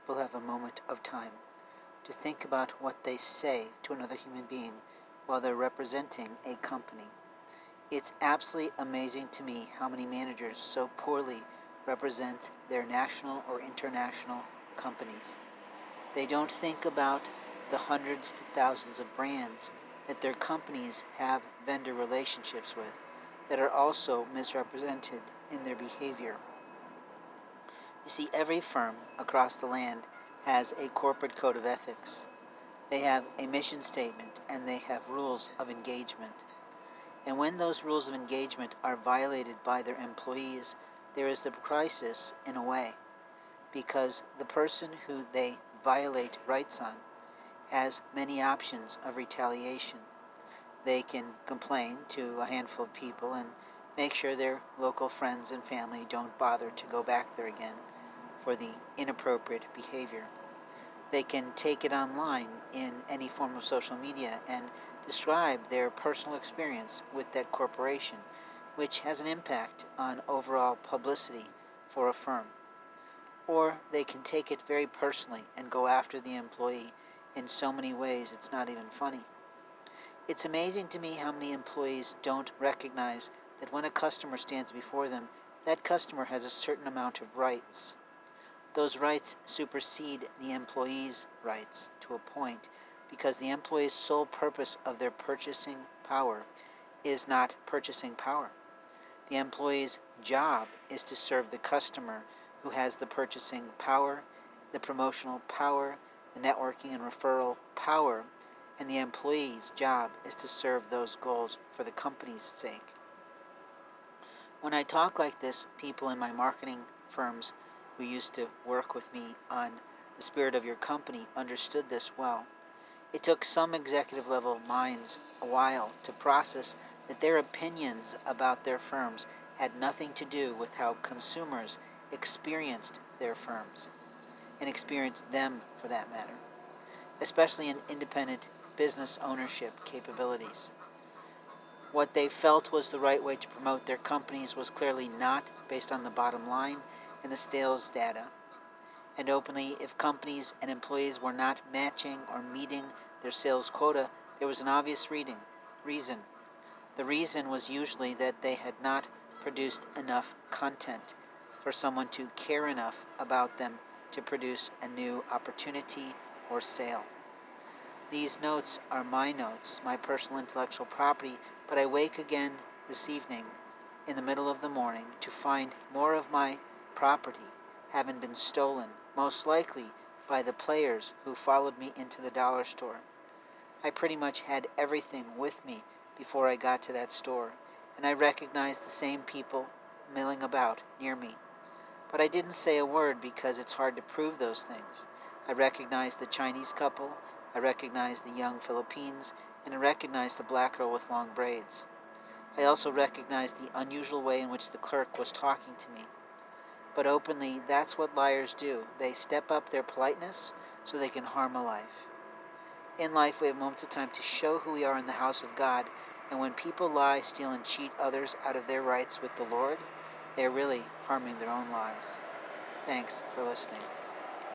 people have a moment of time to think about what they say to another human being while they're representing a company. It's absolutely amazing to me how many managers so poorly represent their national or international companies. They don't think about the hundreds to thousands of brands that their companies have vendor relationships with that are also misrepresented in their behavior. You see, every firm across the land has a corporate code of ethics. They have a mission statement and they have rules of engagement. And when those rules of engagement are violated by their employees, there is a crisis in a way, because the person who they violate rights on has many options of retaliation. They can complain to a handful of people and make sure their local friends and family don't bother to go back there again for the inappropriate behavior. They can take it online in any form of social media and describe their personal experience with that corporation, which has an impact on overall publicity for a firm. Or they can take it very personally and go after the employee in so many ways it's not even funny. It's amazing to me how many employees don't recognize that when a customer stands before them, that customer has a certain amount of rights. Those rights supersede the employee's rights to a point, because the employee's sole purpose of their purchasing power is not purchasing power. The employee's job is to serve the customer who has the purchasing power, the promotional power, the networking and referral power, and the employee's job is to serve those goals for the company's sake. When I talk like this, people in my marketing firms who used to work with me on the spirit of your company understood this well. It took some executive level minds a while to process that their opinions about their firms had nothing to do with how consumers experienced their firms, and experienced them for that matter, especially in independent business ownership capabilities. What they felt was the right way to promote their companies was clearly not based on the bottom line and the sales data. And openly, if companies and employees were not matching or meeting their sales quota, there was an obvious reason. The reason was usually that they had not produced enough content for someone to care enough about them to produce a new opportunity or sale. These notes are my notes, my personal intellectual property, but I wake again this evening in the middle of the morning to find more of my property having been stolen, most likely by the players who followed me into the dollar store. I pretty much had everything with me before I got to that store, and I recognized the same people milling about near me. But I didn't say a word because it's hard to prove those things. I recognized the Chinese couple, I recognized the young Philippines, and I recognized the black girl with long braids. I also recognized the unusual way in which the clerk was talking to me. But openly, that's what liars do. They step up their politeness so they can harm a life. In life, we have moments of time to show who we are in the house of God, and when people lie, steal, and cheat others out of their rights with the Lord, they are really harming their own lives. Thanks for listening.